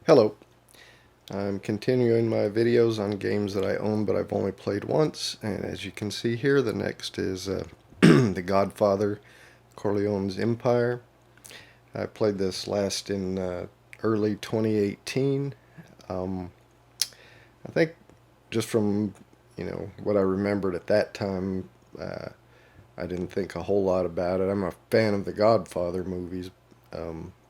Hello, I'm continuing my videos on games that I own but I've only played once, and as you can see here, the next is The Godfather, Corleone's Empire. I played this last in early 2018. I think just from what I remembered at that time, I didn't think a whole lot about it. I'm a fan of the Godfather movies,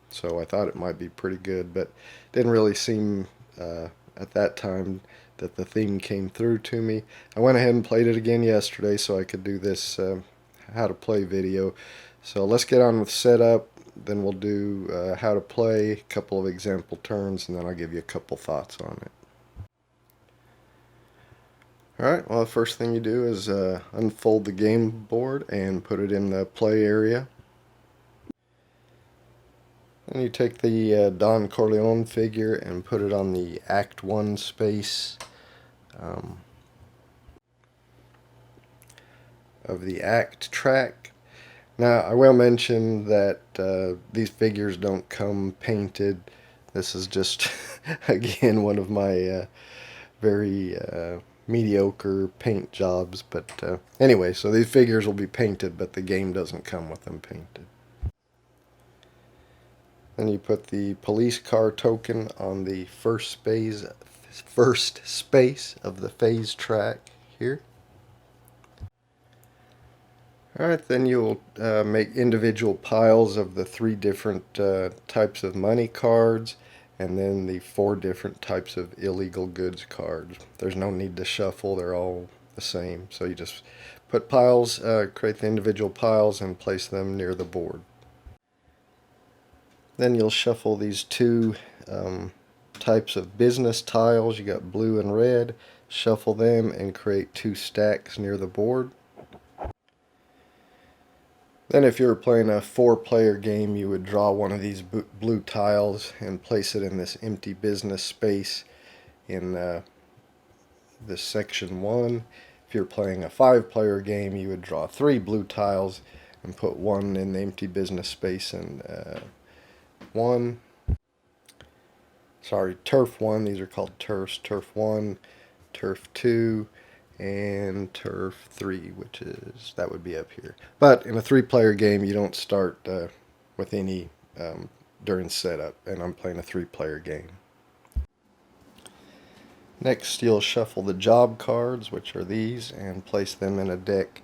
so I thought it might be pretty good, but didn't really seem at that time that the theme came through to me. I went ahead and played it again yesterday so I could do this how to play video. So let's get on with setup, then we'll do how to play, a couple of example turns, and then I'll give you a couple thoughts on it. Alright, well, the first thing you do is unfold the game board and put it in the play area. Then you take the Don Corleone figure and put it on the Act 1 space of the Act track. Now, I will mention that these figures don't come painted. This is just, again, one of my very mediocre paint jobs. But anyway, so these figures will be painted, but the game doesn't come with them painted. Then you put the police car token on the first space of the phase track here. Alright, then you'll make individual piles of the 3 different types of money cards, and then the 4 different types of illegal goods cards. There's no need to shuffle, they're all the same. So you just put piles, create the individual piles, and place them near the board. Then you'll shuffle these 2 types of business tiles. You got blue and red. Shuffle them and create 2 stacks near the board. Then if you were playing a 4-player game, you would draw one of these blue tiles and place it in this empty business space in this section 1. If you're playing a 5-player game, you would draw 3 blue tiles and put 1 in the empty business space in turf 1. These are called turfs. Turf 1, turf 2, and turf 3, that would be up here. But in a 3-player game, you don't start with any during setup, and I'm playing a 3-player game. Next, you'll shuffle the job cards, which are these, and place them in a deck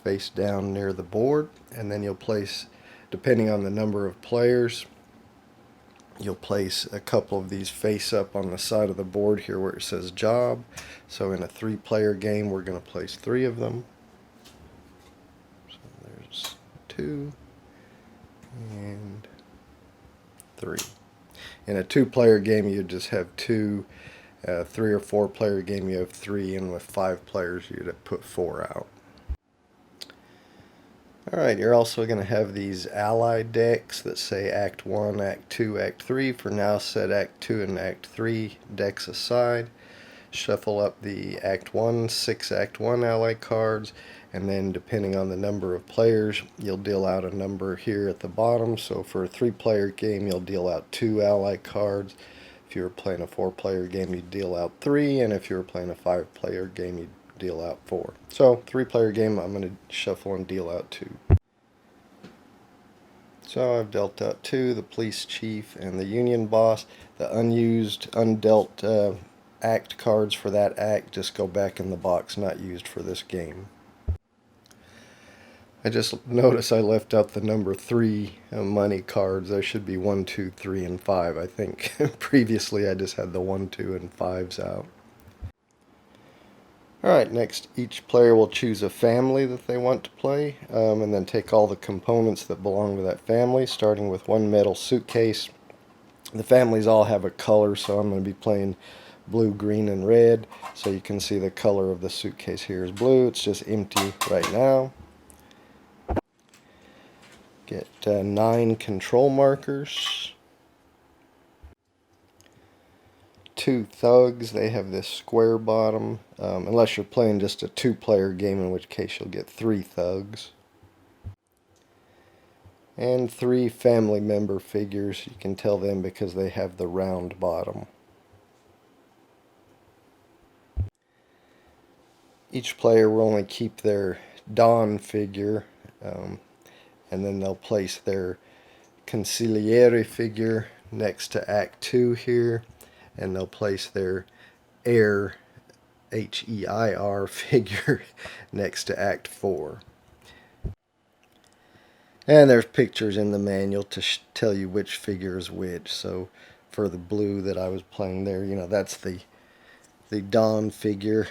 face down near the board. And then you'll place, depending on the number of players, you'll place a couple of these face up on the side of the board here where it says job. So in a 3-player game, we're going to place 3 of them. So there's 2 and 3. In a 2-player game, you just have 2. 3 or 4-player game, you have 3, and with 5 players, you'd put 4 out. Alright, you're also going to have these ally decks that say Act 1, Act 2, Act 3. For now, set Act 2 and Act 3 decks aside. Shuffle up the Act 1, 6 Act 1 ally cards, and then depending on the number of players, you'll deal out a number here at the bottom. So for a 3-player game, you'll deal out 2 ally cards. If you were playing a 4-player game, you'd deal out 3, and if you were playing a 5-player game, you'd deal out 4. So 3-player game, I'm going to shuffle and deal out 2. So I've dealt out 2, the police chief and the union boss. The unused, undealt act cards for that act just go back in the box, not used for this game. I just noticed I left out the number 3 money cards. There should be 1, 2, 3, and 5. I think previously I just had the 1, 2, and 5s out. Alright, next each player will choose a family that they want to play, and then take all the components that belong to that family, starting with 1 metal suitcase. The families all have a color, so I'm going to be playing blue, green, and red. So you can see the color of the suitcase here is blue. It's just empty right now. Get 9 control markers. 2 thugs. They have this square bottom, unless you're playing just a 2-player game, in which case you'll get 3 thugs. And 3 family member figures. You can tell them because they have the round bottom. Each player will only keep their Don figure, and then they'll place their Consigliere figure next to Act 2 here, and they'll place their Heir, H-E-I-R figure next to Act 4. And there's pictures in the manual to tell you which figure is which. So for the blue that I was playing there, that's the Don figure,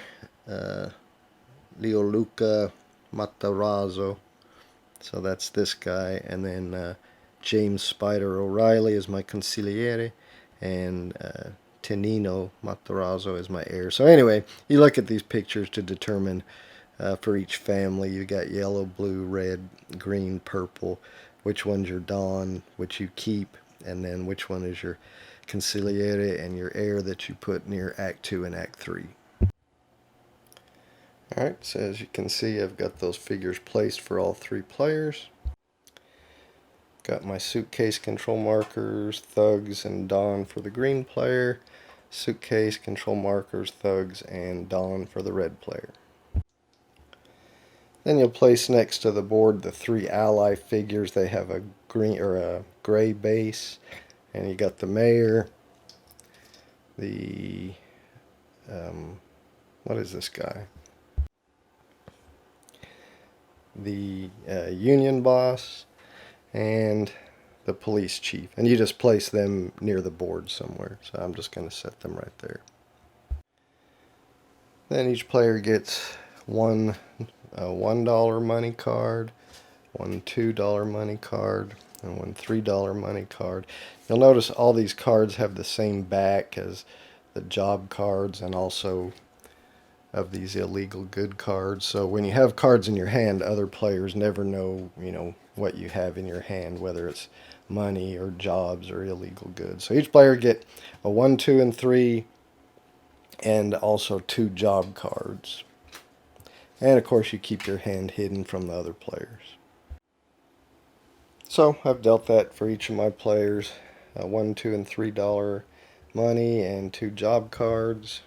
Leoluca Matarazzo. So that's this guy. And then James Spider O'Reilly is my consigliere, and Tenino Matarazzo is my heir. So anyway, you look at these pictures to determine for each family. You got yellow, blue, red, green, purple, which one's your Don, which you keep, and then which one is your consigliere and your heir that you put near Act 2 and Act 3. Alright, so as you can see, I've got those figures placed for all 3 players. Got my suitcase control markers, thugs, and Don for the green player. Suitcase, control markers, thugs, and Don for the red player. Then you'll place next to the board the 3 ally figures. They have a green or a gray base, and you got the mayor, the what is this guy? The union boss, and the police chief. And you just place them near the board somewhere. So I'm just going to set them right there. Then each player gets one $1 money card, one $2 money card, and one $3 money card. You'll notice all these cards have the same back as the job cards and also of these illegal good cards. So when you have cards in your hand, other players never know, what you have in your hand, whether it's money or jobs or illegal goods. So each player get a 1, 2, and 3, and also 2 job cards. And of course you keep your hand hidden from the other players. So I've dealt that for each of my players. $1, $2, and $3 money and 2 job cards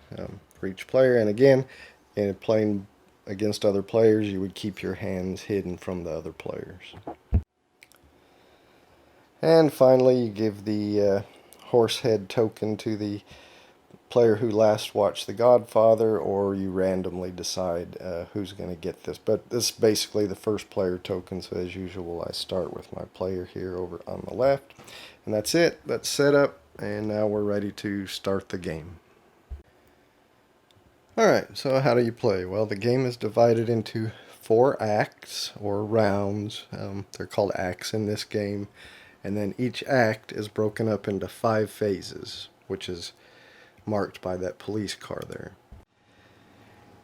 for each player. And again, in playing against other players, you would keep your hands hidden from the other players. And finally, you give the horse head token to the player who last watched The Godfather, or you randomly decide who's going to get this. But this is basically the first player token, so as usual I start with my player here over on the left. And that's it. That's set up, and now we're ready to start the game. Alright, so how do you play? Well, the game is divided into 4 acts, or rounds. They're called acts in this game. And then each act is broken up into 5 phases, which is marked by that police car there.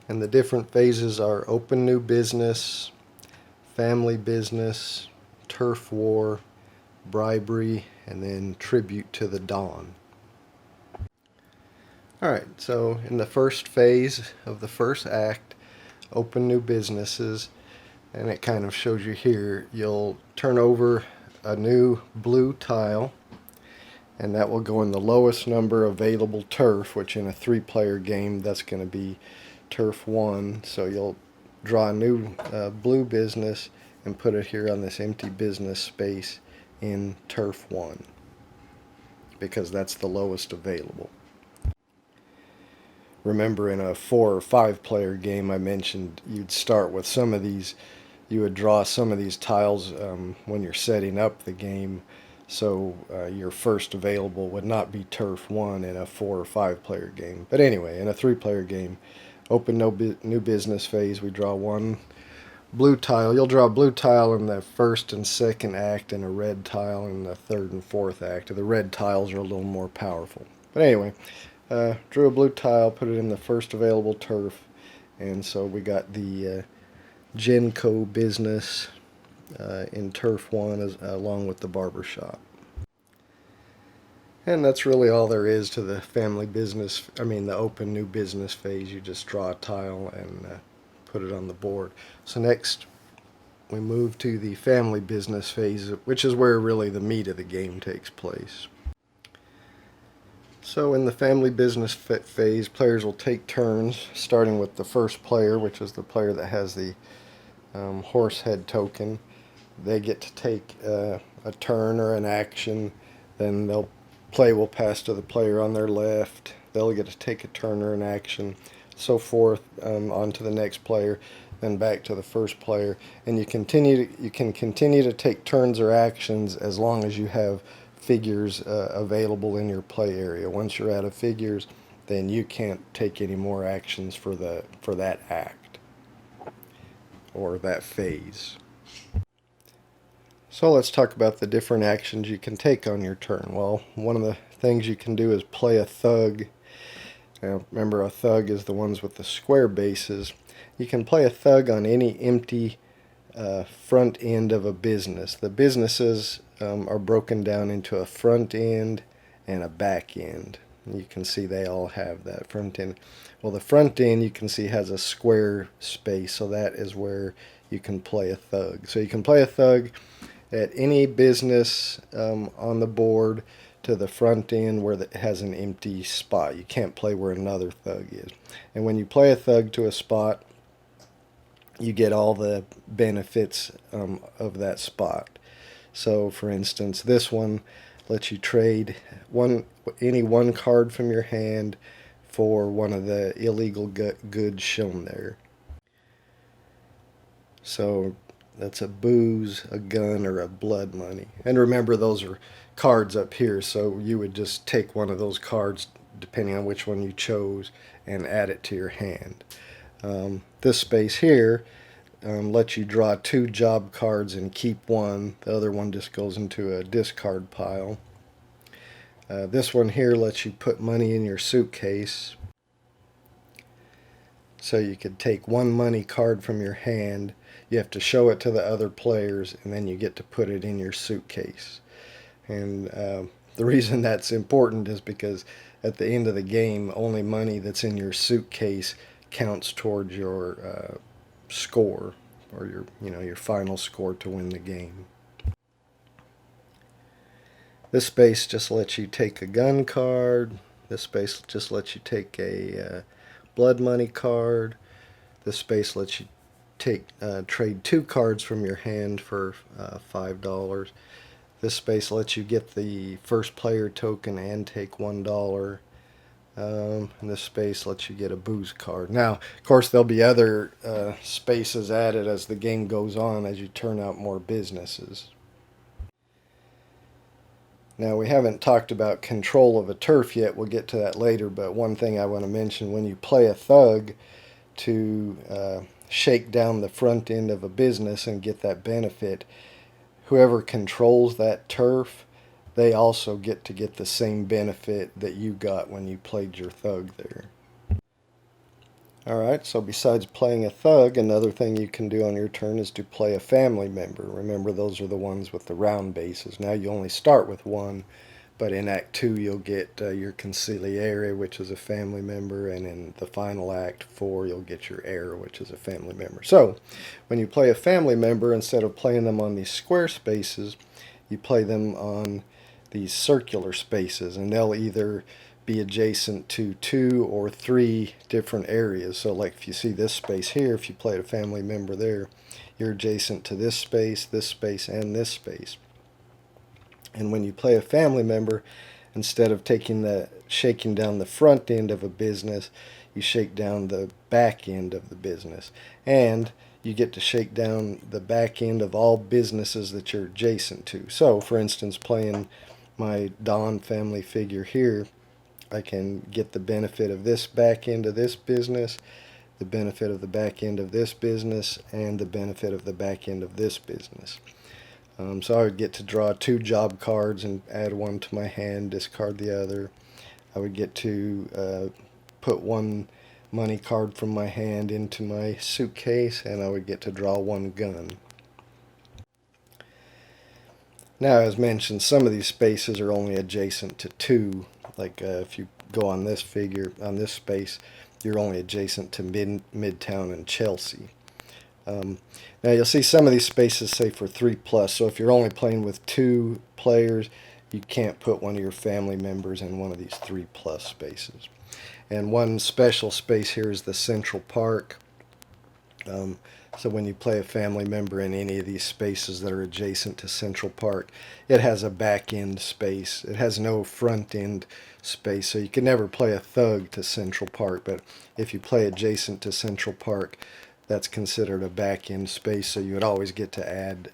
And the different phases are open new business, family business, turf war, bribery, and then tribute to the Don. Alright, so in the first phase of the first act, open new businesses, and it kind of shows you here, you'll turn over a new blue tile, and that will go in the lowest number available turf, which in a 3-player game that's going to be turf 1. So you'll draw a new blue business and put it here on this empty business space in turf 1, because that's the lowest available. Remember, in a 4 or 5-player game, I mentioned you'd start with some of these. You would draw some of these tiles when you're setting up the game, so your first available would not be turf 1 in a 4 or 5-player game. But anyway, in a 3-player game, open new business phase, we draw 1 blue tile. You'll draw a blue tile in the first and second act, and a red tile in the third and fourth act. The red tiles are a little more powerful. But anyway, drew a blue tile, put it in the first available turf, and so we got the Genco business in turf 1 along with the barber shop. And that's really all there is to the family business, the open new business phase. You just draw a tile and put it on the board. So next we move to the family business phase, which is where really the meat of the game takes place. So in the family business phase, players will take turns, starting with the first player, which is the player that has the horse head token. They get to take a turn or an action. Then play will pass to the player on their left. They'll get to take a turn or an action, so forth, on to the next player, then back to the first player. And you can continue to take turns or actions as long as you have figures available in your play area. Once you're out of figures, then you can't take any more actions for that act or that phase. So let's talk about the different actions you can take on your turn. Well, one of the things you can do is play a thug. Now, remember, a thug is the ones with the square bases. You can play a thug on any empty front end of a business. The businesses are broken down into a front end and a back end. You can see they all have that front end. Well, the front end you can see has a square space, so that is where you can play a thug. So you can play a thug at any business on the board to the front end where it has an empty spot. You can't play where another thug is. And when you play a thug to a spot, you get all the benefits of that spot. So for instance, this one lets you trade any one card from your hand for one of the illegal goods shown there. So that's a booze, a gun, or a blood money. And remember, those are cards up here, so you would just take one of those cards, depending on which one you chose, and add it to your hand. This space here lets you draw 2 job cards and keep one. The other one just goes into a discard pile. This one here lets you put money in your suitcase. So you could take one money card from your hand. You have to show it to the other players, and then you get to put it in your suitcase. And the reason that's important is because at the end of the game, only money that's in your suitcase counts towards your score, or your final score to win the game. This space just lets you take a gun card. This space just lets you take a blood money card. This space lets you trade 2 cards from your hand for $5. This space lets you get the first player token and take $1. And this space lets you get a booze card. Now, of course, there'll be other spaces added as the game goes on, as you turn out more businesses. Now, we haven't talked about control of a turf yet. We'll get to that later, but one thing I want to mention, when you play a thug to shake down the front end of a business and get that benefit, whoever controls that turf, they also get to get the same benefit that you got when you played your thug there. Alright, so besides playing a thug, another thing you can do on your turn is to play a family member. Remember, those are the ones with the round bases. Now you only start with one, but in Act 2 you'll get your consigliere, which is a family member, and in the final Act 4 you'll get your heir, which is a family member. So, when you play a family member, instead of playing them on these square spaces, you play them on these circular spaces, and they'll either be adjacent to 2 or 3 different areas. So like if you see this space here, if you played a family member there, you're adjacent to this space, and this space. And when you play a family member, instead of shaking down the front end of a business, you shake down the back end of the business. And you get to shake down the back end of all businesses that you're adjacent to. So, for instance, playing my Don family figure here, I can get the benefit of this back end of this business, the benefit of the back end of this business, and the benefit of the back end of this business. So I would get to draw 2 job cards and add one to my hand, discard the other. I would get to put 1 money card from my hand into my suitcase, and I would get to draw 1 gun. Now, as mentioned, some of these spaces are only adjacent to 2. Like if you go on this figure, on this space, you're only adjacent to Midtown and Chelsea. Now you'll see some of these spaces say for 3+, so if you're only playing with 2 players, you can't put one of your family members in one of these 3+ spaces. And one special space here is the Central Park. So when you play a family member in any of these spaces that are adjacent to Central Park, it has a back end space. It has no front end space, so you can never play a thug to Central Park, but if you play adjacent to Central Park, that's considered a back end space, so you would always get to add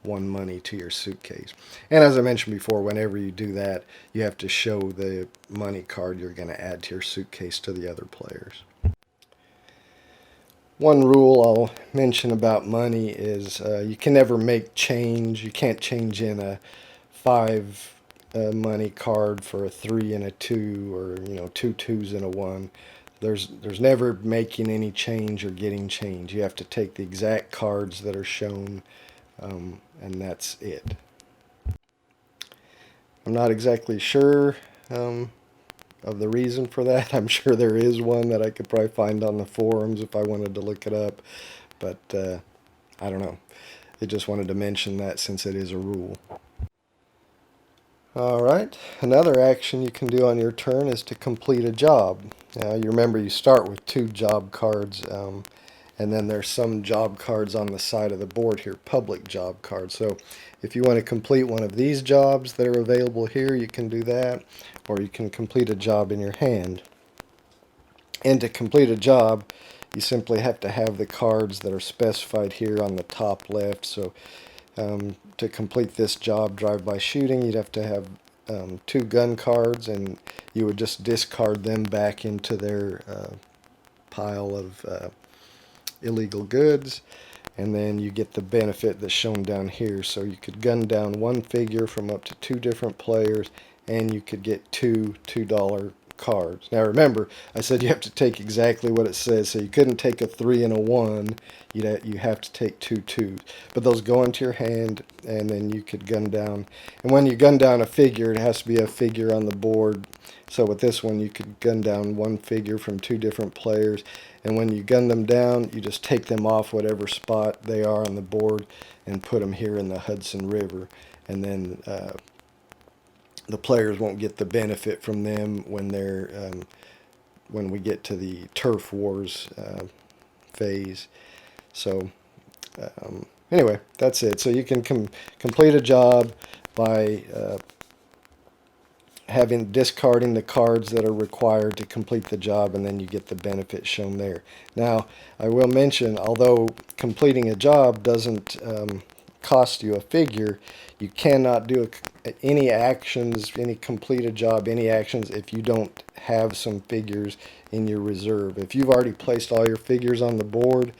1 money to your suitcase. And as I mentioned before, whenever you do that, you have to show the money card you're going to add to your suitcase to the other players. One rule I'll mention about money is you can never make change. You can't change in a 5 money card for a 3 and a 2, or 2 2s and a 1. There's never making any change or getting change. You have to take the exact cards that are shown, and that's it. I'm not exactly sure of the reason for that. I'm sure there is one that I could probably find on the forums if I wanted to look it up, but I don't know. I just wanted to mention that since it is a rule. Alright, another action you can do on your turn is to complete a job. Now you remember you start with 2 job cards, and then there's some job cards on the side of the board here, public job cards. So if you want to complete one of these jobs that are available here, you can do that, or you can complete a job in your hand. And to complete a job, you simply have to have the cards that are specified here on the top left. So to complete this job, drive-by shooting, you'd have to have 2 gun cards, and you would just discard them back into their pile of illegal goods, and then you get the benefit that's shown down here. So you could gun down 1 figure from up to 2 different players, and you could get 2 $2 cards. Now remember, I said you have to take exactly what it says, so you couldn't take a 3 and a 1. You have to take 2 2s. But those go into your hand, and then you could gun down. And when you gun down a figure, it has to be a figure on the board. So with this one, you could gun down 1 figure from 2 different players. And when you gun them down, you just take them off whatever spot they are on the board and put them here in the Hudson River. And then the players won't get the benefit from them when when we get to the turf wars phase. So anyway, that's it. So you can complete a job by discarding the cards that are required to complete the job, and then you get the benefit shown there. Now, I will mention, although completing a job doesn't cost you a figure, you cannot do any actions, complete a job, any actions if you don't have some figures in your reserve. If you've already placed all your figures on the board,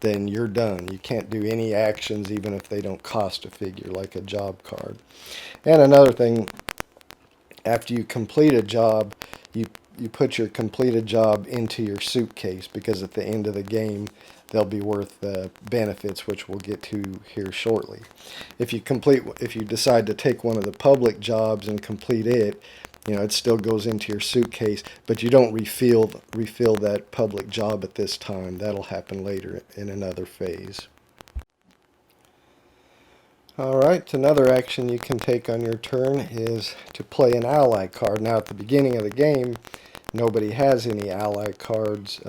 then you're done. You can't do any actions even if they don't cost a figure, like a job card. And another thing, after you complete a job, you put your completed job into your suitcase, because at the end of the game they'll be worth benefits, which we'll get to here shortly. If you decide to take one of the public jobs and complete it, it still goes into your suitcase, but you don't refill that public job at this time. That'll happen later in another phase. Alright, another action you can take on your turn is to play an ally card. Now at the beginning of the game, nobody has any ally cards.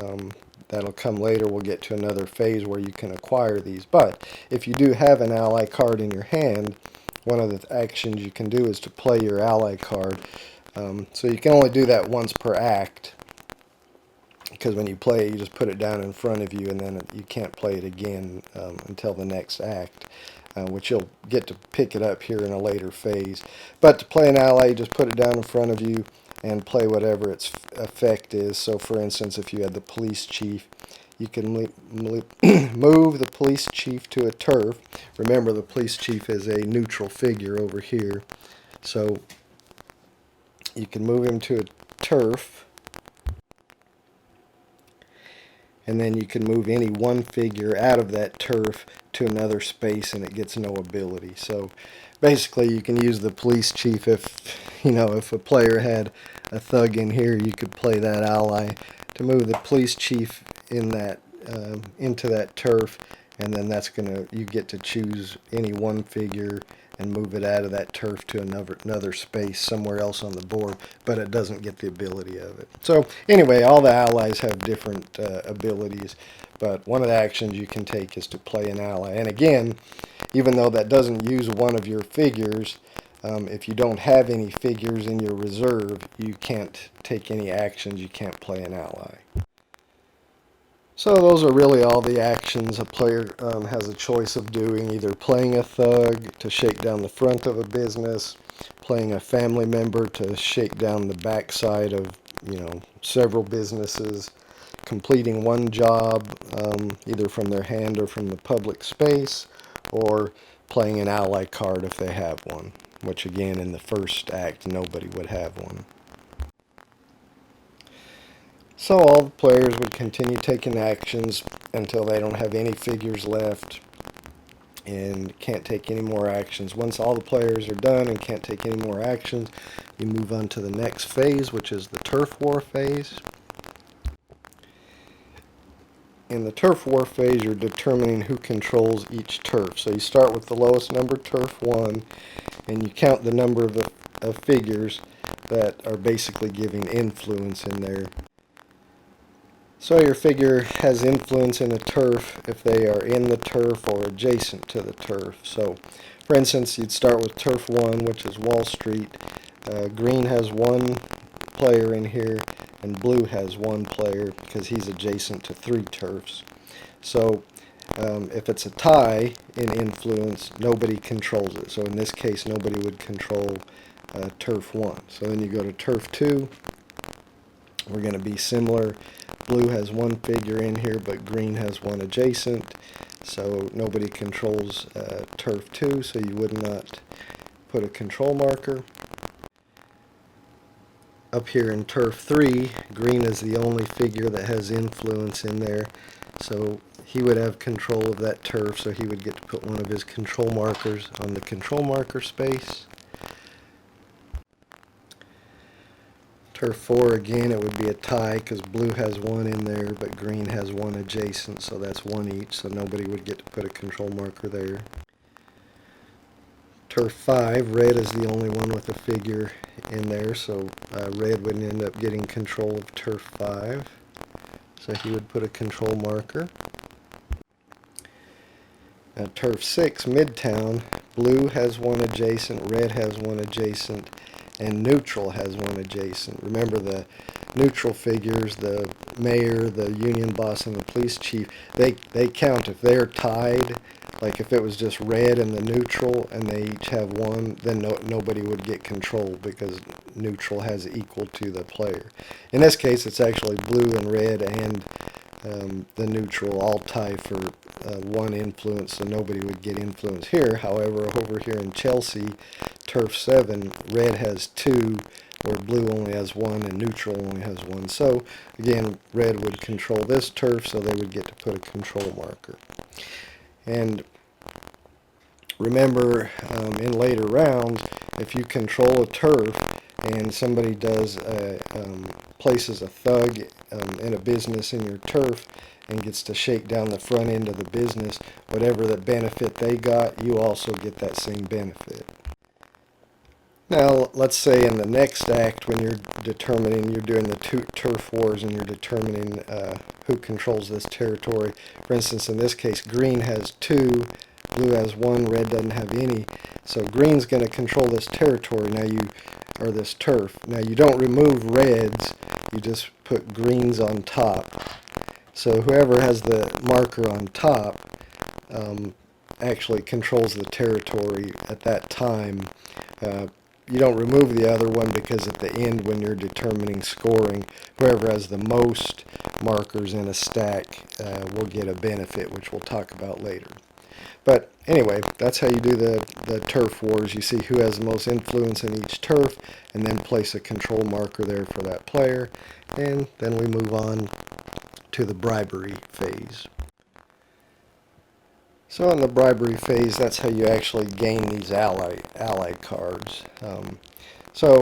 That'll come later. We'll get to another phase where you can acquire these. But if you do have an ally card in your hand, one of the actions you can do is to play your ally card. So you can only do that once per act, because when you play it, you just put it down in front of you, and then you can't play it again until the next act, which you'll get to pick it up here in a later phase. But to play an ally, you just put it down in front of you and play whatever its effect is. So for instance, if you had the police chief, you can move the police chief to a turf. Remember, the police chief is a neutral figure over here. So you can move him to a turf, and then you can move any 1 figure out of that turf to another space, and it gets no ability. So basically you can use the police chief if a player had a thug in here, you could play that ally to move the police chief in that into that turf, and then you get to choose any one figure and move it out of that turf to another space somewhere else on the board, but it doesn't get the ability of it. So anyway, all the allies have different abilities, but one of the actions you can take is to play an ally. And again, even though that doesn't use one of your figures, if you don't have any figures in your reserve, you can't take any actions, you can't play an ally. So those are really all the actions a player has a choice of doing, either playing a thug to shake down the front of a business, playing a family member to shake down the backside of, several businesses, completing one job, either from their hand or from the public space, or playing an ally card if they have one, which again in the first act nobody would have one. So all the players would continue taking actions until they don't have any figures left and can't take any more actions. Once all the players are done and can't take any more actions, you move on to the next phase, which is the turf war phase. In the turf war phase, you're determining who controls each turf. So you start with the lowest number, turf 1, and you count the number of figures that are basically giving influence in there. So your figure has influence in a turf if they are in the turf or adjacent to the turf. So, for instance, you'd start with turf 1, which is Wall Street. Green has one player in here, and blue has one player because he's adjacent to 3 turfs. So, if it's a tie in influence, nobody controls it. So in this case, nobody would control turf 1. So then you go to turf 2. We're going to be similar. Blue has one figure in here, but green has one adjacent. So nobody controls turf 2, so you would not put a control marker. Up here in turf 3, green is the only figure that has influence in there. So he would have control of that turf, so he would get to put one of his control markers on the control marker space. Turf 4, again, it would be a tie because blue has one in there, but green has one adjacent, so that's one each, so nobody would get to put a control marker there. Turf 5, red is the only one with a figure in there, so red would end up getting control of turf 5, so he would put a control marker. Now turf 6, Midtown, blue has one adjacent, red has one adjacent, and neutral has one adjacent. Remember, the neutral figures, the mayor, the union boss, and the police chief, they count. If they're tied, like if it was just red and the neutral and they each have one, then nobody would get control because neutral has equal to the player. In this case, it's actually blue and red and the neutral all tie for one influence, so nobody would get influence here. However, over here in Chelsea, turf 7, red has 2, where blue only has 1 and neutral only has 1. So again, red would control this turf, so they would get to put a control marker. And remember, in later rounds, if you control a turf and somebody places a thug in a business in your turf and gets to shake down the front end of the business, whatever the benefit they got, you also get that same benefit. Now, let's say in the next act, when you're doing the turf wars and you're determining who controls this territory. For instance, in this case, green has 2, blue has 1, red doesn't have any. So green's going to control this territory or this turf. Now, you don't remove reds, you just put greens on top. So whoever has the marker on top actually controls the territory at that time. You don't remove the other one because at the end when you're determining scoring, whoever has the most markers in a stack will get a benefit, which we'll talk about later. But anyway, that's how you do the turf wars. You see who has the most influence in each turf and then place a control marker there for that player. And then we move on to the bribery phase. So in the bribery phase, that's how you actually gain these ally cards. So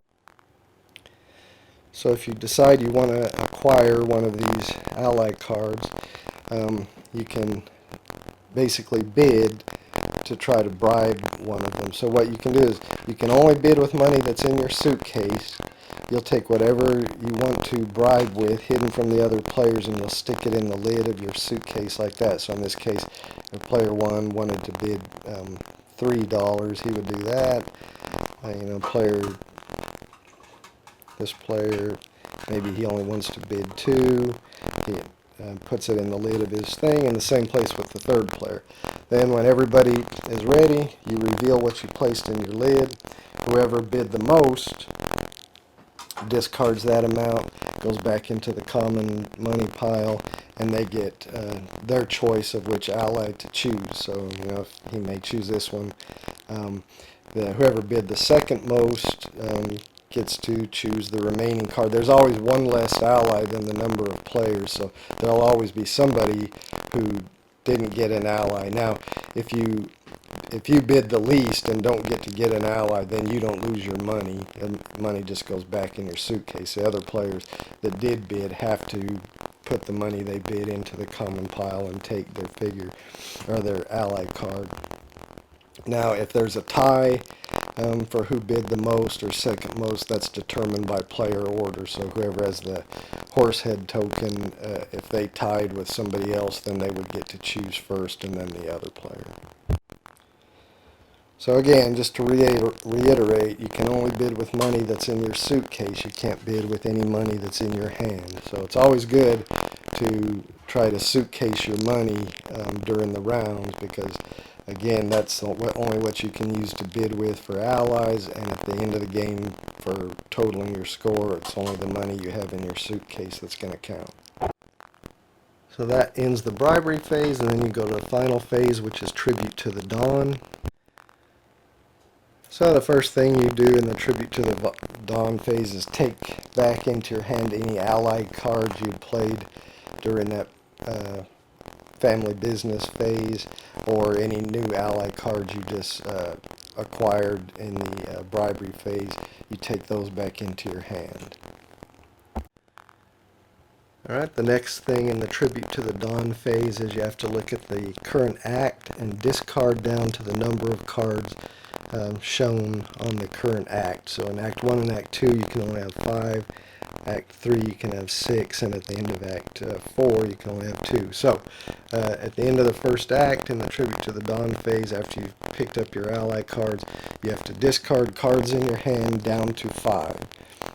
if you decide you want to acquire one of these ally cards, you can basically bid to try to bribe one of them. So what you can do is you can only bid with money that's in your suitcase. You'll take whatever you want to bribe with hidden from the other players, and you'll stick it in the lid of your suitcase like that. So in this case, if player 1 wanted to bid $3, he would do that. This player, maybe he only wants to bid 2. He puts it in the lid of his thing, and the same place with the third player. Then when everybody is ready, you reveal what you placed in your lid. Whoever bid the most discards that amount, goes back into the common money pile, and they get their choice of which ally to choose. So, if he may choose this one. Whoever bid the second most gets to choose the remaining card. There's always one less ally than the number of players, so there'll always be somebody who didn't get an ally. Now, if you bid the least and don't get to get an ally, then you don't lose your money. The money just goes back in your suitcase. The other players that did bid have to put the money they bid into the common pile and take their figure or their ally card. Now, if there's a tie for who bid the most or second most, that's determined by player order. So whoever has the horse head token, if they tied with somebody else, then they would get to choose first and then the other player. So again, just to reiterate, you can only bid with money that's in your suitcase. You can't bid with any money that's in your hand. So it's always good to try to suitcase your money during the rounds, because again, that's only what you can use to bid with for allies, and at the end of the game, for totaling your score, it's only the money you have in your suitcase that's going to count. So that ends the bribery phase, and then you go to the final phase, which is Tribute to the Dawn. So the first thing you do in the Tribute to the Dawn phase is take back into your hand any allied cards you'd played during that family business phase, or any new ally cards you just acquired in the bribery phase. You take those back into your hand. Alright, the next thing in the Tribute to the Dawn phase is you have to look at the current act and discard down to the number of cards shown on the current act. So in Act 1 and Act 2 you can only have 5, Act 3 you can have 6, and at the end of Act 4 you can only have 2. So at the end of the first act in the Tribute to the Dawn phase, after you've picked up your ally cards, you have to discard cards in your hand down to 5.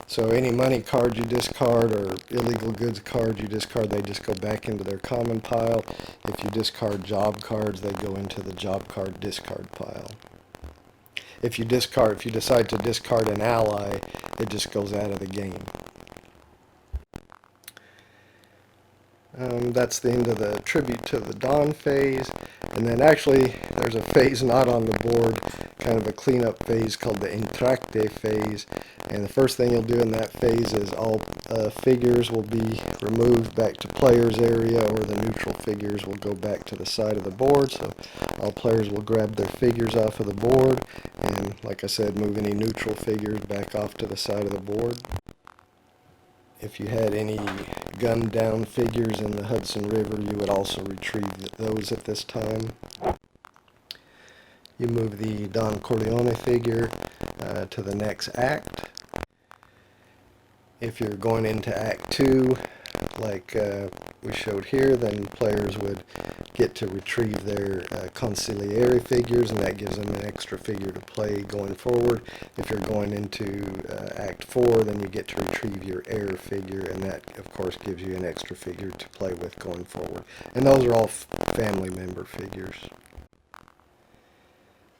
So any money card you discard or illegal goods card you discard, they just go back into their common pile. If you discard job cards, they go into the job card discard pile. If you decide to discard an ally, it just goes out of the game. That's the end of the Tribute to the Dawn phase. And then actually there's a phase not on the board, kind of a cleanup phase called the Entracte phase. And the first thing you'll do in that phase is all figures will be removed back to players area, or the neutral figures will go back to the side of the board. So all players will grab their figures off of the board, and like I said, move any neutral figures back off to the side of the board. If you had any gunned down figures in the Hudson River, you would also retrieve those at this time. You move the Don Corleone figure to the next act. If you're going into Act 2, like we showed here, then players would get to retrieve their consigliere figures, and that gives them an extra figure to play going forward. If you're going into Act 4, then you get to retrieve your heir figure, and that of course gives you an extra figure to play with going forward. And those are all family member figures.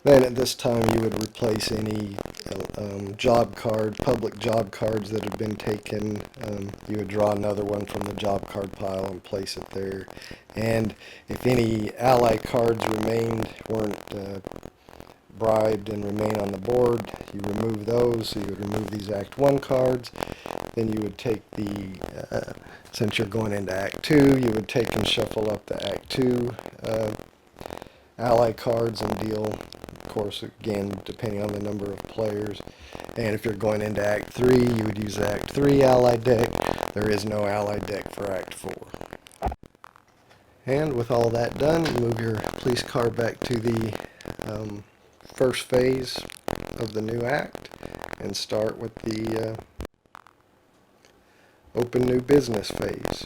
Then at this time you would replace any public job cards that have been taken. You would draw another one from the job card pile and place it there. And if any ally cards weren't bribed and remain on the board, you remove those. So you would remove these Act 1 cards. Then you would take since you're going into Act 2, you would take and shuffle up the Act 2 ally cards and deal, of course, again, depending on the number of players. And if you're going into Act 3, you would use the Act 3 ally deck. There is no ally deck for Act 4. And with all that done, you move your police car back to the first phase of the new act and start with the open new business phase.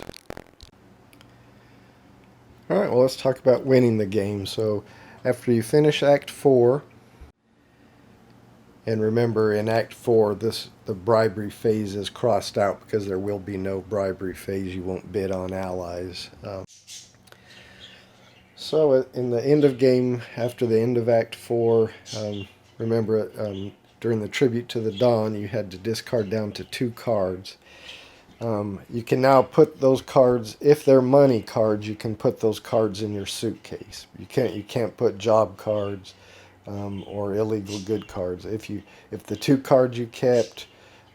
Alright, well, let's talk about winning the game. So after you finish Act 4, and remember in Act 4 the bribery phase is crossed out because there will be no bribery phase. You won't bid on allies. So in the end of game, after the end of Act 4, remember during the Tribute to the Dawn, you had to discard down to 2 cards. You can now put those cards, if they're money cards, you can put those cards in your suitcase. You can't put job cards or illegal good cards. If the 2 cards you kept,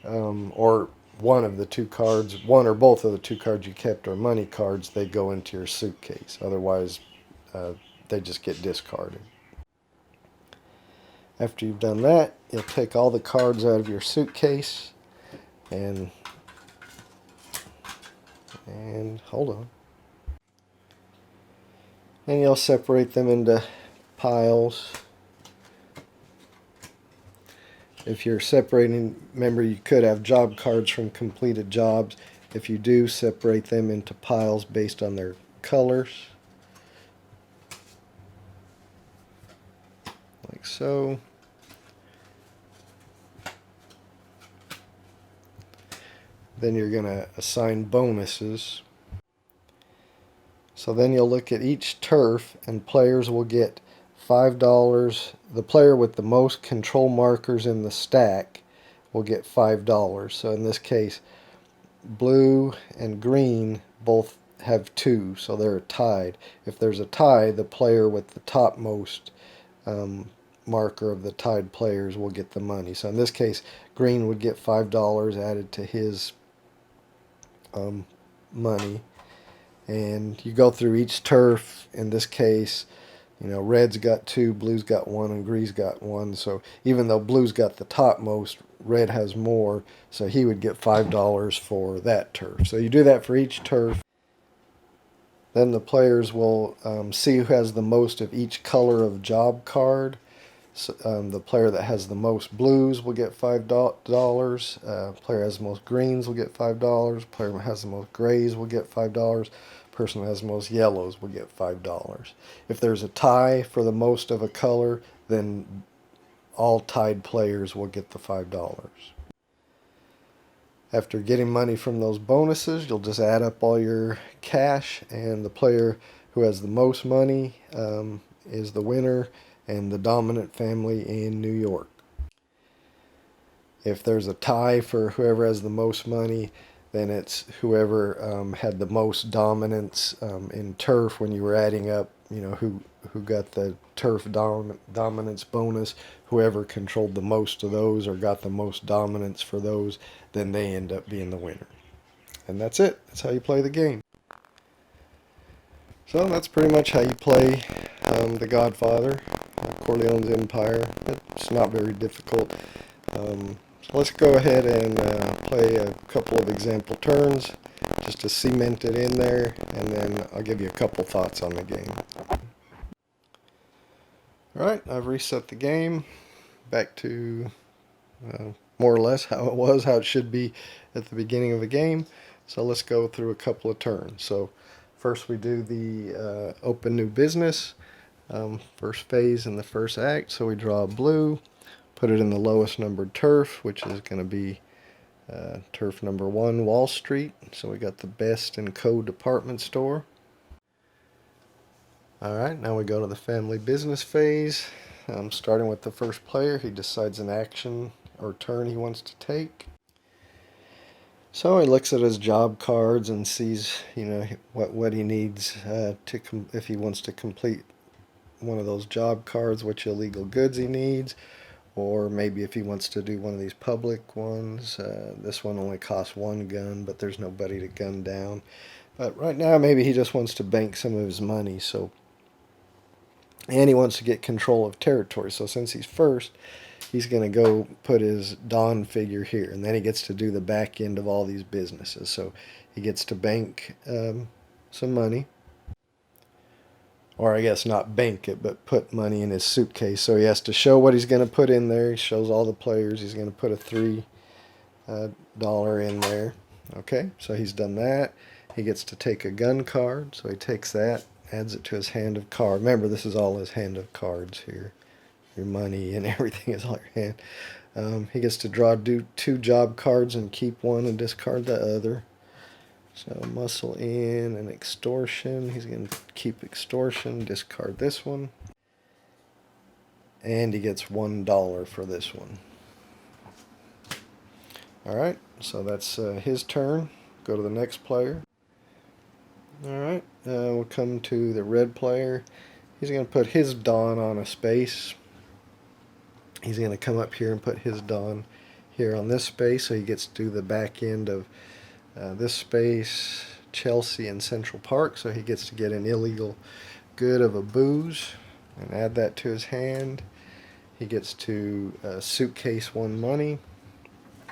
or one of the 2 cards, one or both of the 2 cards you kept are money cards, they go into your suitcase. Otherwise, they just get discarded. After you've done that, you'll take all the cards out of your suitcase and hold on. And you'll separate them into piles. If you're separating, remember you could have job cards from completed jobs. If you do, separate them into piles based on their colors. Like so. Then you're going to assign bonuses. So then you'll look at each turf and players will get $5. The player with the most control markers in the stack will get $5. So in this case, blue and green both have 2, so they're tied. If there's a tie, the player with the topmost marker of the tied players will get the money. So in this case, green would get $5 added to his money. And you go through each turf. In this case, red's got 2, blue's got 1, and green's got 1. So even though blue's got the topmost, red has more, so he would get $5 for that turf. So you do that for each turf. Then the players will see who has the most of each color of job card. So, the player that has the most blues will get $5. Player that has the most greens will get $5. Player that has the most grays will get $5. Person that has the most yellows will get $5. If there's a tie for the most of a color, then all tied players will get the $5. After getting money from those bonuses, you'll just add up all your cash, and the player who has the most money is the winner and the dominant family in New York. If there's a tie for whoever has the most money, then it's whoever had the most dominance in turf when you were adding up, who got the turf dominance bonus. Whoever controlled the most of those or got the most dominance for those, then they end up being the winner. And that's it. That's how you play the game. So that's pretty much how you play The Godfather, Corleone's Empire. It's not very difficult. So let's go ahead and play a couple of example turns just to cement it in there, and then I'll give you a couple thoughts on the game. Alright, I've reset the game back to more or less how it should be at the beginning of a game. So let's go through a couple of turns. So first we do the open new business, first phase in the first act. So we draw a blue, put it in the lowest numbered turf, which is going to be turf number 1, Wall Street. So we got the Best & Co. department store. Alright, now we go to the family business phase. Starting with the first player, he decides an action or turn he wants to take. So he looks at his job cards and sees, what he needs if he wants to complete one of those job cards, which illegal goods he needs, or maybe if he wants to do one of these public ones. This one only costs 1 gun, but there's nobody to gun down. But right now, maybe he just wants to bank some of his money. And he wants to get control of territory. So since he's first, he's going to go put his Don figure here. And then he gets to do the back end of all these businesses. So he gets to bank some money. or I guess not bank it, but put money in his suitcase. So he has to show what he's going to put in there. He shows all the players. He's going to put a $3 in there. Okay, so he's done that. He gets to take a gun card, so he takes that, adds it to his hand of cards. Remember, this is all his hand of cards here. Your money and everything is all your hand. He gets to draw two job cards and keep one and discard the other. So muscle in and extortion. He's going to keep extortion, discard this one. And he gets $1 for this one. Alright, so that's his turn. Go to the next player. Alright, we'll come to the red player. He's going to put his Don on a space. He's going to come up here and put his Don here on this space, so he gets to do the back end of this space, Chelsea and Central Park, so he gets to get an illegal good of a booze and add that to his hand. He gets to suitcase one money,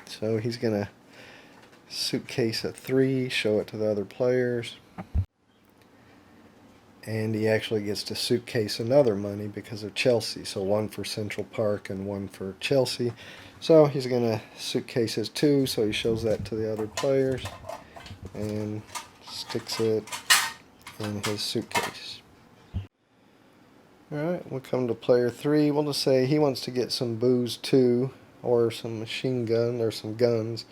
so he's going to suitcase a 3, show it to the other players. And he actually gets to suitcase another money because of Chelsea. So one for Central Park and one for Chelsea. So he's going to suitcase his 2, so he shows that to the other players and sticks it in his suitcase. Alright, we'll come to player 3. We'll just say he wants to get some booze too, or some machine gun, or some guns.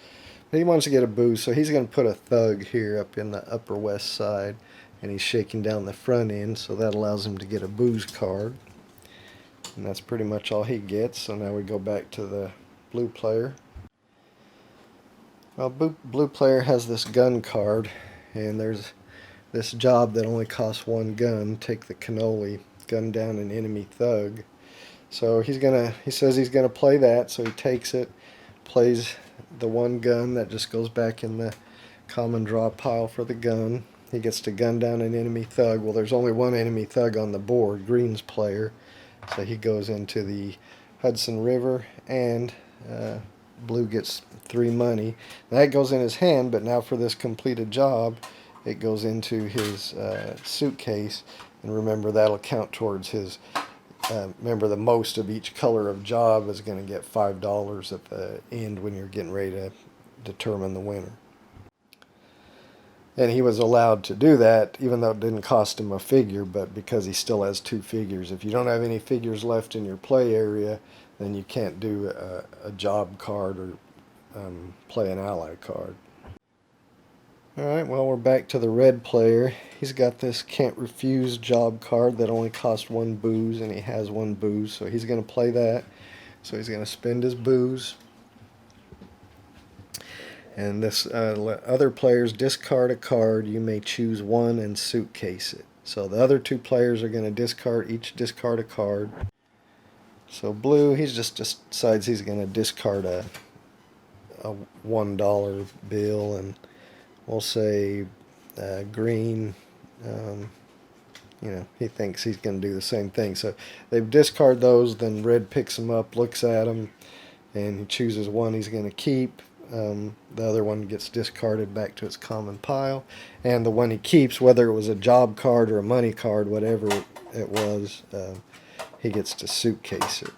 But he wants to get a booze, so he's going to put a thug here up in the upper west side. And he's shaking down the front end, so that allows him to get a booze card. And that's pretty much all he gets. So now we go back to the blue player. Well, blue player has this gun card, and there's this job that only costs 1 gun. Take the cannoli, gun down an enemy thug. So he says he's gonna play that, so he takes it, plays the 1 gun that just goes back in the common draw pile for the gun. He gets to gun down an enemy thug. Well, there's only 1 enemy thug on the board, green's player. So he goes into the Hudson River, and blue gets 3 money. That goes in his hand, but now for this completed job, it goes into his suitcase. And remember, that'll count towards his, remember the most of each color of job is going to get $5 at the end when you're getting ready to determine the winner. And he was allowed to do that, even though it didn't cost him a figure, but because he still has 2 figures. If you don't have any figures left in your play area, then you can't do a job card or play an ally card. Alright, well, we're back to the red player. He's got this can't refuse job card that only costs 1 booze, and he has 1 booze, so he's going to play that. So he's going to spend his booze. And this other players discard a card. You may choose one and suitcase it. So the other 2 players are going to each discard a card. So blue, he just decides he's going to discard a $1 bill, and we'll say green, he thinks he's going to do the same thing. So they discard those, then red picks them up, looks at them, and he chooses one he's going to keep. The other one gets discarded back to its common pile, and the one he keeps, whether it was a job card or a money card, whatever it was, he gets to suitcase it.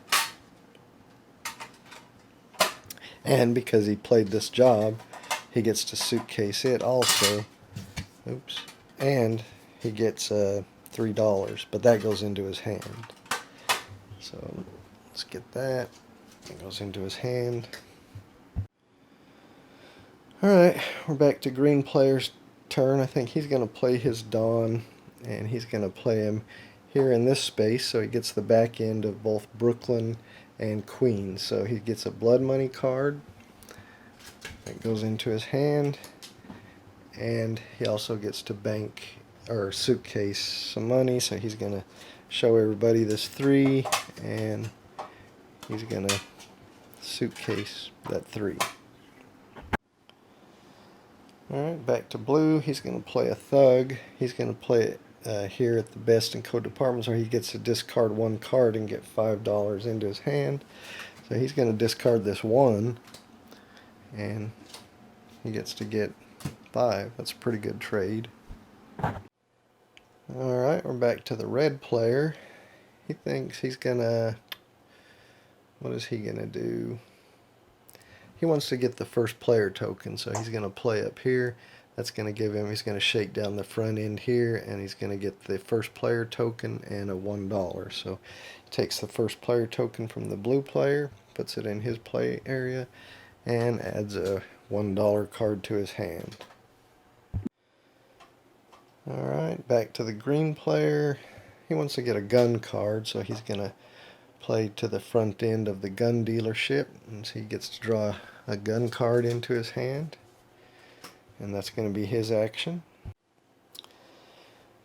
And because he played this job, he gets to suitcase it also. Oops. And he gets $3, but that goes into his hand. So let's get that. It goes into his hand. Alright, we're back to green player's turn. I think he's going to play his Don, and he's going to play him here in this space, so he gets the back end of both Brooklyn and Queens. So he gets a blood money card that goes into his hand, and he also gets to bank or suitcase some money, so he's going to show everybody this 3, and he's going to suitcase that 3. Alright, back to blue. He's going to play a thug. He's going to play it here at the Best and Co departments, where he gets to discard 1 card and get $5 into his hand. So he's going to discard this 1, and he gets to get 5. That's a pretty good trade. Alright, we're back to the red player. He thinks he's gonna... What is he gonna do? He wants to get the first player token, so he's gonna play up here. That's gonna give him, he's gonna shake down the front end here, and he's gonna get the first player token and a $1. So he takes the first player token from the blue player, puts it in his play area, and adds a $1 card to his hand. Alright, back to the green player. He wants to get a gun card, so he's going to play to the front end of the gun dealership, and so he gets to draw a gun card into his hand, and that's going to be his action.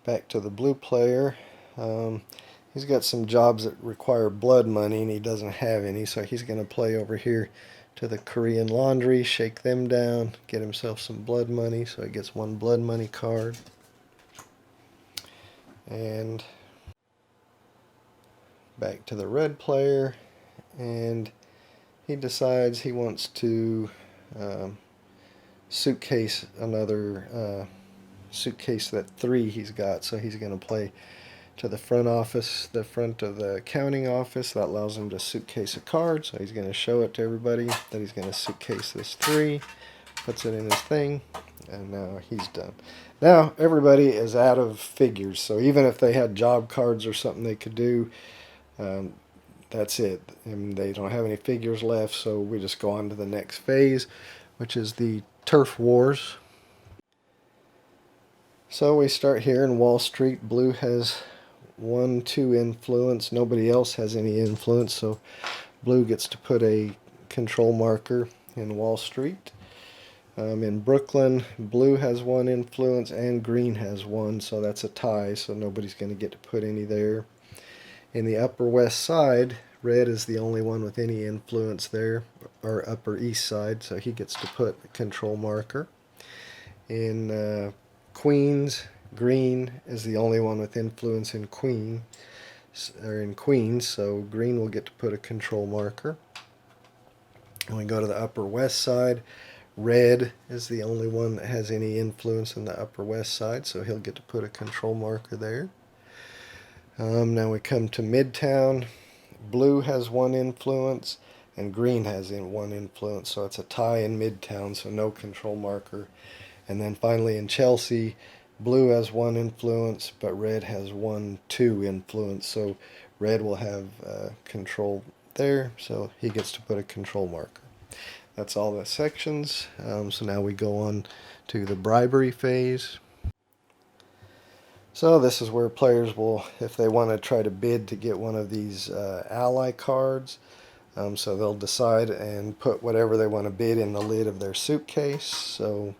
Back to the blue player. He's got some jobs that require blood money, and he doesn't have any, so he's going to play over here to the Korean laundry, shake them down, get himself some blood money, so he gets one blood money card. And back to the red player, and he decides he wants to suitcase another suitcase that 3 he's got, so he's going to play to the front office, the front of the accounting office. That allows him to suitcase a card, so he's going to show it to everybody that he's going to suitcase this 3, puts it in his thing, and now he's done. Now everybody is out of figures, so even if they had job cards or something they could do, that's it. And they don't have any figures left, so we just go on to the next phase, which is the turf wars. So we start here in Wall Street. Blue has 1-2 influence. Nobody else has any influence, so blue gets to put a control marker in Wall Street. In Brooklyn, blue has 1 influence and green has 1, so that's a tie, so nobody's going to get to put any there. In the Upper West Side, red is the only one with any influence there, or Upper East Side, so he gets to put a control marker. In Queens, green is the only one with influence in Queens, so green will get to put a control marker. When we go to the Upper West Side, red is the only one that has any influence in the Upper West Side, so he'll get to put a control marker there. Now we come to Midtown. Blue has 1 influence and green has 1 influence, so it's a tie in Midtown, so no control marker. And then finally in Chelsea, blue has 1 influence, but red has 1-2 influence, so red will have control there, so he gets to put a control marker. That's all the sections. So now we go on to the bribery phase. So this is where players will, if they want to try to bid to get one of these ally cards, so they'll decide and put whatever they want to bid in the lid of their suitcase. So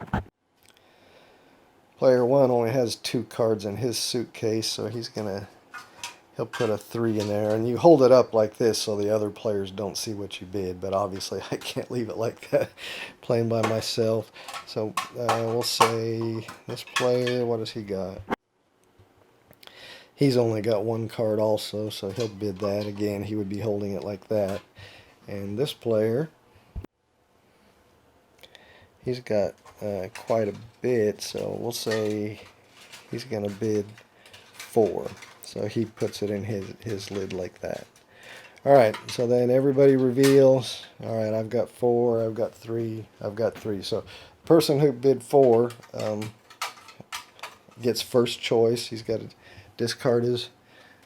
player 1 only has 2 cards in his suitcase, so he'll put a 3 in there, and you hold it up like this so the other players don't see what you bid, but obviously I can't leave it like that playing by myself. So we'll say this player, what has he got? He's only got 1 card also, so he'll bid that. Again, he would be holding it like that. And this player, he's got quite a bit, so we'll say he's going to bid 4. So he puts it in his lid like that. Alright, so then everybody reveals, alright, I've got 4, I've got 3, I've got 3. So the person who bid 4 gets first choice. He's got to discard his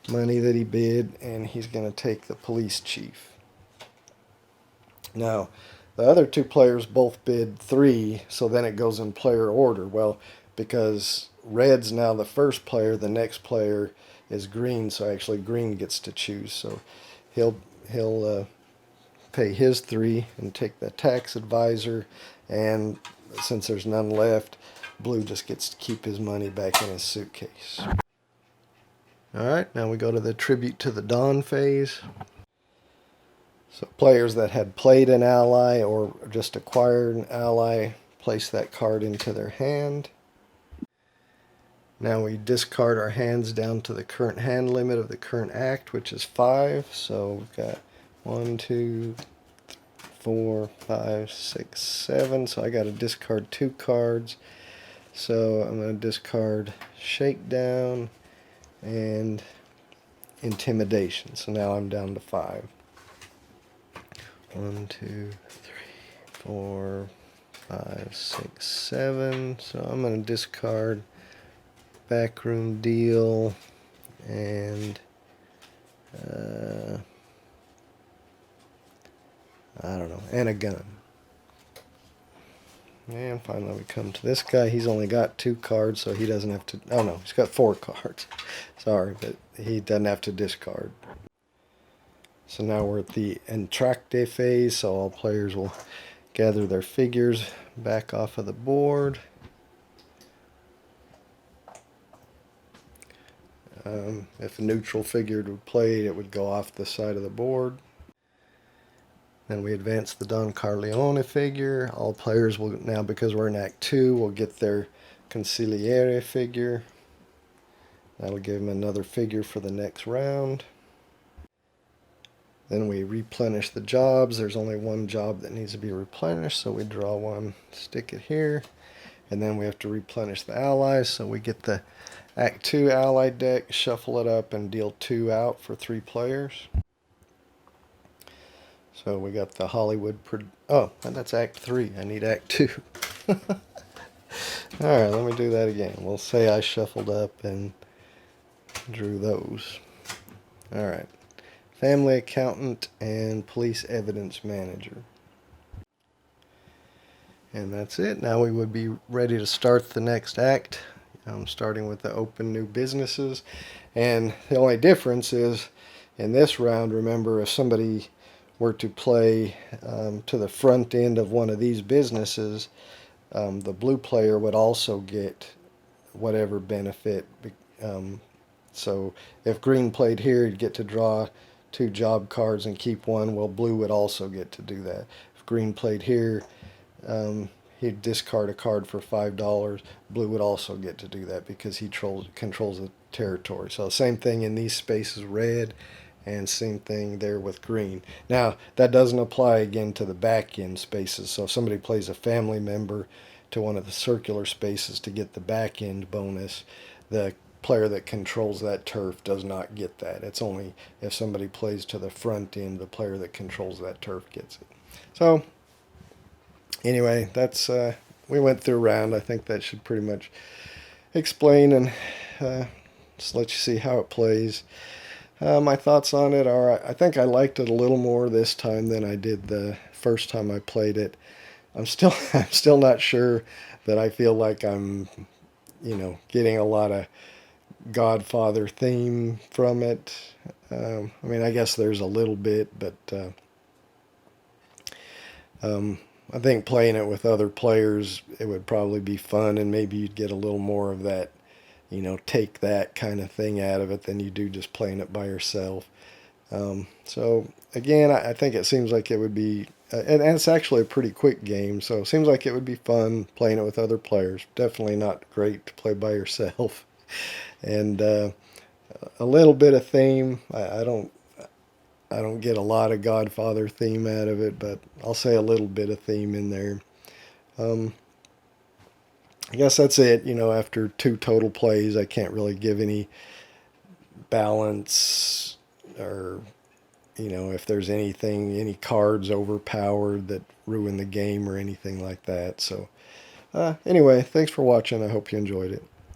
money that he bid, and he's going to take the police chief. Now, the other 2 players both bid 3, so then it goes in player order. Well, because red's now the first player, the next player is green, so actually green gets to choose. So he'll pay his 3 and take the tax advisor, and since there's none left, blue just gets to keep his money back in his suitcase. Alright, now we go to the tribute to the dawn phase. So players that had played an ally or just acquired an ally place that card into their hand. Now we discard our hands down to the current hand limit of the current act, which is 5. So we've got 1, 2, 4, 5, 6, 7. So I got to discard 2 cards. So I'm going to discard Shakedown and intimidation. So now I'm down to 5. 1, 2, 3, 4, 5, 6, 7. So I'm going to discard backroom deal and I don't know, and a gun. And finally we come to this guy. He's only got 2 cards, so he doesn't have to... Oh no, he's got 4 cards. Sorry, but he doesn't have to discard. So now we're at the Untitled phase, so all players will gather their figures back off of the board. If a neutral figure would play, it would go off the side of the board. Then we advance the Don Corleone figure. All players will now, because we're in Act 2, will get their Consigliere figure. That'll give them another figure for the next round. Then we replenish the jobs. There's only one job that needs to be replenished, so we draw one, stick it here. And then we have to replenish the allies, so we get the Act 2 ally deck, shuffle it up, and deal 2 out for 3 players. So we got the Hollywood... Oh, that's Act 3. I need Act 2. Alright, let me do that again. We'll say I shuffled up and drew those. Alright. Family accountant and police evidence manager. And that's it. Now we would be ready to start the next act. Starting with the open new businesses. And the only difference is in this round, remember, if somebody were to play to the front end of one of these businesses, the blue player would also get whatever benefit. So if green played here, he'd get to draw 2 job cards and keep 1. Well, blue would also get to do that. If green played here, he'd discard a card for $5. Blue would also get to do that because he controls the territory. So same thing in these spaces, red, and same thing there with green. Now, that doesn't apply again to the back end spaces. So if somebody plays a family member to one of the circular spaces to get the back end bonus, the player that controls that turf does not get that. It's only if somebody plays to the front end, the player that controls that turf gets it. So anyway, that's we went through a round. I think that should pretty much explain and just let you see how it plays. My thoughts on it are, I think I liked it a little more this time than I did the first time I played it. I'm still not sure that I feel like I'm, getting a lot of Godfather theme from it. I mean, I guess there's a little bit, but I think playing it with other players, it would probably be fun, and maybe you'd get a little more of that, take that kind of thing out of it than you do just playing it by yourself. So again, I think it seems like it would be, and it's actually a pretty quick game, so it seems like it would be fun playing it with other players. Definitely not great to play by yourself. And a little bit of theme. I don't get a lot of Godfather theme out of it, but I'll say a little bit of theme in there. I guess that's it. After 2 total plays, I can't really give any balance or, if there's any cards overpowered that ruin the game or anything like that. So anyway, thanks for watching. I hope you enjoyed it.